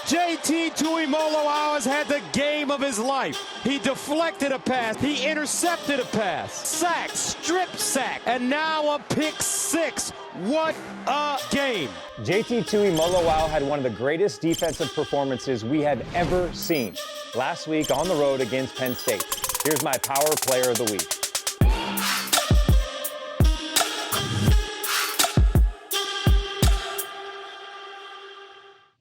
JT Tuimoloau has had the game of his life. He deflected a pass. He intercepted a pass. Sack, strip sack, and now a pick six. What a game. JT Tuimoloau had one of the greatest defensive performances we have ever seen last week on the road against Penn State. Here's my Power Player of the Week.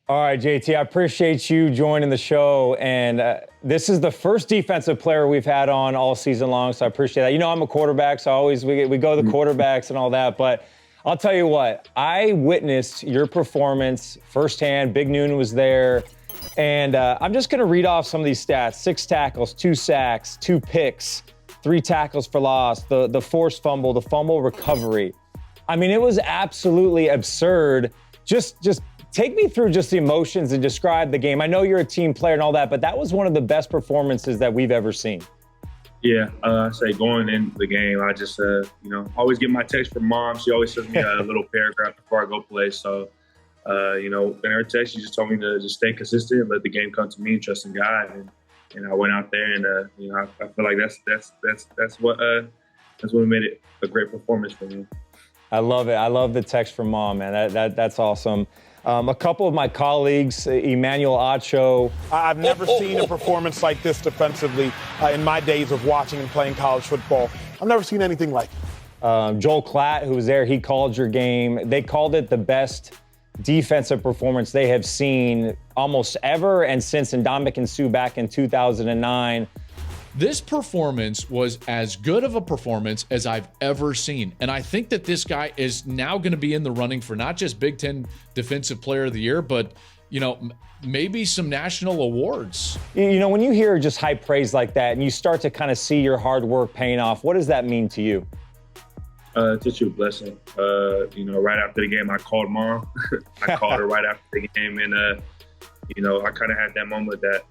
All right, JT, I appreciate you joining the show. And this is the first defensive player we've had on all season long, so I appreciate that. You know, I'm a quarterback, so we go the quarterbacks and all that. But I'll tell you what, I witnessed your performance firsthand. Big Noon was there. And I'm just going to read off some of these stats. 6 tackles, 2 sacks, 2 picks, 3 tackles for loss, the forced fumble, the fumble recovery. I mean, it was absolutely absurd. Just take me through just the emotions and describe the game. I know you're a team player and all that, but that was one of the best performances that we've ever seen. Yeah, I say going into the game, I just, always get my text from Mom. She always sends me a little paragraph before I go play. So, in her text, she just told me to just stay consistent and let the game come to me and trust in God. And I went out there and, I feel like that's what made it a great performance for me. I love it. I love the text from Mom, man. That's awesome. A couple of my colleagues, Emmanuel Acho. I've never seen a performance like this defensively in my days of watching and playing college football. I've never seen anything like it. Joel Klatt, who was there, he called your game. They called it the best defensive performance they have seen almost ever, and since Ndamukong Suh back in 2009. This performance was as good of a performance as I've ever seen. And I think that this guy is now going to be in the running for not just Big Ten Defensive Player of the Year, but, maybe some national awards. When you hear just high praise like that and you start to kind of see your hard work paying off, what does that mean to you? It's just a blessing. Right after the game, I called Mom. I called her right after the game. And, I kind of had that moment that,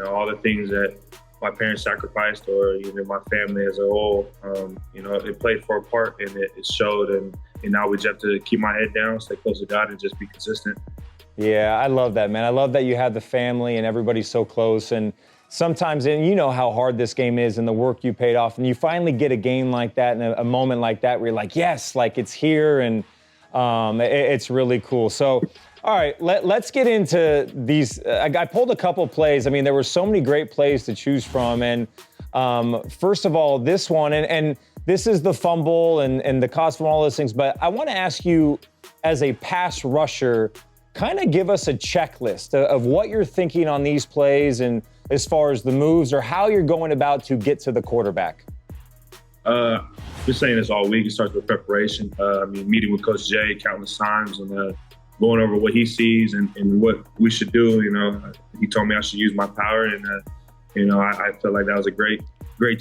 all the things that my parents sacrificed, or my family as a whole, it played for a part, and it showed. And now we just have to keep my head down, stay close to God, and just be consistent. Yeah, I love that, man. I love that you have the family and everybody's so close. And sometimes, and you know how hard this game is and the work you paid off, and you finally get a game like that and a moment like that where you're like, yes, like it's here, and it's really cool. So, all right, let's get into these. I pulled a couple plays. I mean, there were so many great plays to choose from. And first of all, this one, and this is the fumble and the cost from all those things. But I want to ask you, as a pass rusher, kind of give us a checklist of what you're thinking on these plays, and as far as the moves or how you're going about to get to the quarterback. Been saying this all week. It starts with preparation. Meeting with Coach Jay countless times, and going over what he sees and what we should do. He told me I should use my power, and I felt like that was a great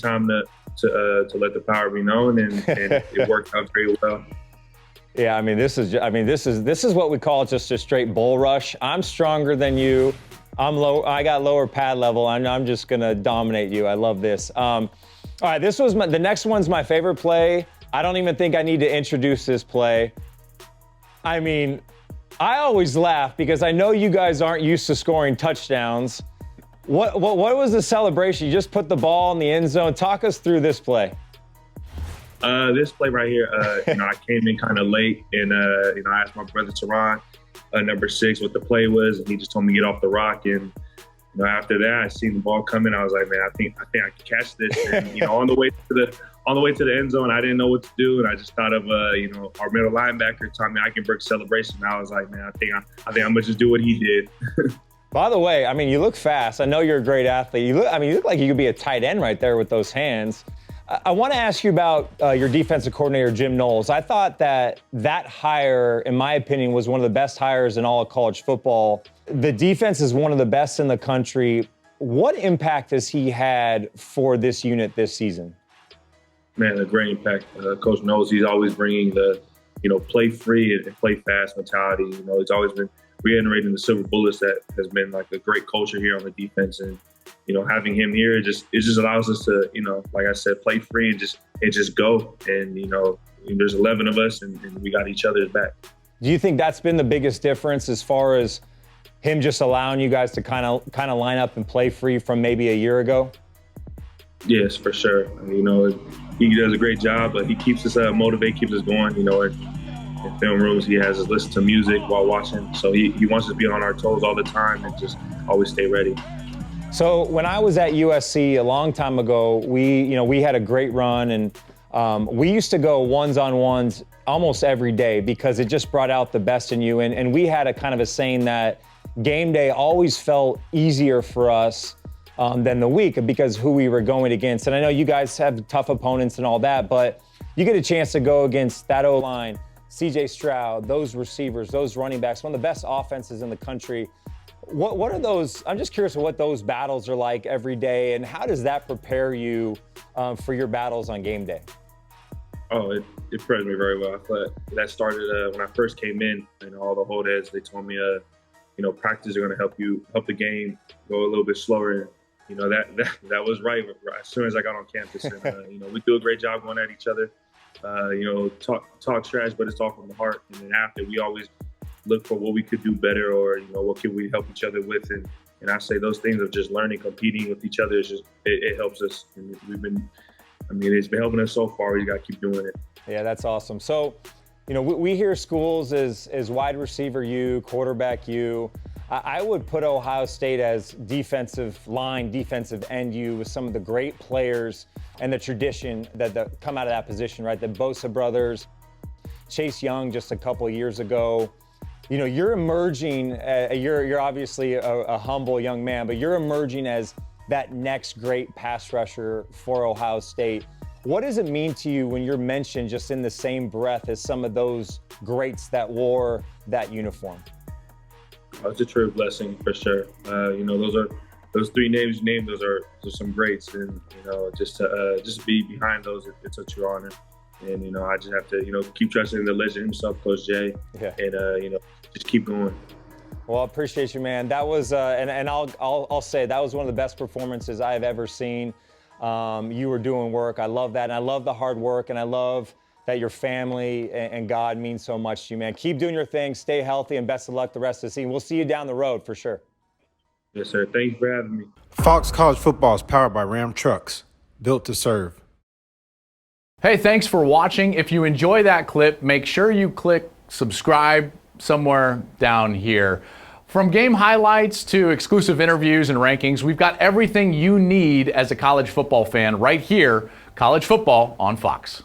time to let the power be known, and it worked out very well. Yeah, this is what we call just a straight bull rush. I'm stronger than you. I'm low. I got lower pad level. I'm just gonna dominate you. I love this. All right, the next one's my favorite play. I don't even think I need to introduce this play. I always laugh because I know you guys aren't used to scoring touchdowns. What was the celebration? You just put the ball in the end zone. Talk us through this play. This play right here, I came in kind of late, and I asked my brother Teron, number 6, what the play was, and he just told me to get off the rock. And after that, I seen the ball coming. I was like, man, I think I can catch this. And on the way to the end zone, I didn't know what to do, and I just thought of our middle linebacker, Tommy Eichenberg's celebration. And I was like, man, I think I'm gonna just do what he did. By the way, you look fast. I know you're a great athlete. You look like you could be a tight end right there with those hands. I want to ask you about your defensive coordinator, Jim Knowles. I thought that hire, in my opinion, was one of the best hires in all of college football. The defense is one of the best in the country. What impact has he had for this unit this season? Man, a great impact. Coach Knowles, he's always bringing the, play free and play fast mentality. He's always been reiterating the silver bullets that has been like a great culture here on the defense. And, having him here, it just allows us to, like I said, play free and just go. And, there's 11 of us, and we got each other's back. Do you think that's been the biggest difference as far as him just allowing you guys to kind of line up and play free from maybe a year ago? Yes, for sure. You know, he does a great job, but he keeps us motivated, keeps us going. You know, in film rooms, he has us listen to music while watching. So he wants us to be on our toes all the time and just always stay ready. So when I was at USC a long time ago, we had a great run, and we used to go ones-on-ones almost every day because it just brought out the best in you. And we had a kind of a saying that game day always felt easier for us than the week because who we were going against. And I know you guys have tough opponents and all that, but you get a chance to go against that O-line, CJ Stroud, those receivers, those running backs, one of the best offenses in the country. What are those? I'm just curious what those battles are like every day, and how does that prepare you for your battles on game day? Oh, it prepared me very well. I thought that started when I first came in, and all the whole heads, they told me, practice are going to help the game go a little bit slower. And, that was right as soon as I got on campus. And, we do a great job going at each other. Talk trash, but it's all from the heart. And then after, we always look for what we could do better, or what can we help each other with. And I say those things of just learning, competing with each other is just it helps us. And it's been helping us so far. We got to keep doing it. Yeah, that's awesome. So, we hear schools as wide receiver you, quarterback you. I would put Ohio State as defensive line, defensive end you, with some of the great players and the tradition that come out of that position, right? The Bosa brothers, Chase Young just a couple of years ago. You're emerging, you're obviously a humble young man, but you're emerging as that next great pass rusher for Ohio State. What does it mean to you when you're mentioned just in the same breath as some of those greats that wore that uniform? It's a true blessing for sure. Those three names you named. Those are some greats, and just to be behind those, it's a true honor. And I just have to keep trusting the legend himself, Coach Jay, and just keep going. Well, I appreciate you, man. That was and I'll say that was one of the best performances I have ever seen. You were doing work. I love that, and I love the hard work, and I love that your family and God means so much to you, man. Keep doing your thing, stay healthy, and best of luck the rest of the season. We'll see you down the road for sure. Yes, sir. Thank you for having me. Fox College Football is powered by Ram Trucks, built to serve. Hey, thanks for watching. If you enjoy that clip, make sure you click subscribe somewhere down here. From game highlights to exclusive interviews and rankings, we've got everything you need as a college football fan right here, College Football on Fox.